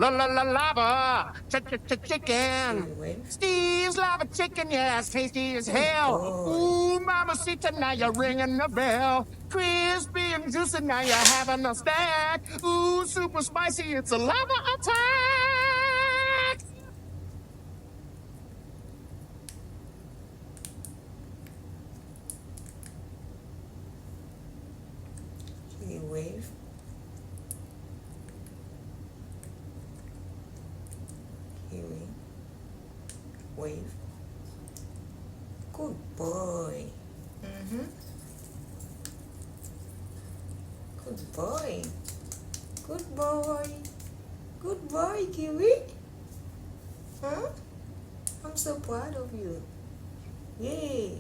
lava, chicken. Wave. Steve's lava chicken, yeah, it's tasty as Good hell. boy. Ooh, mama, see now you're ringing the bell. Crispy and juicy, now you're having a stack. Ooh, super spicy, it's a lava attack. Kiwi wave. Kiwi wave. Good boy. Good boy. Good boy. Good boy, Kiwi. Huh? I'm so proud of you. Yay.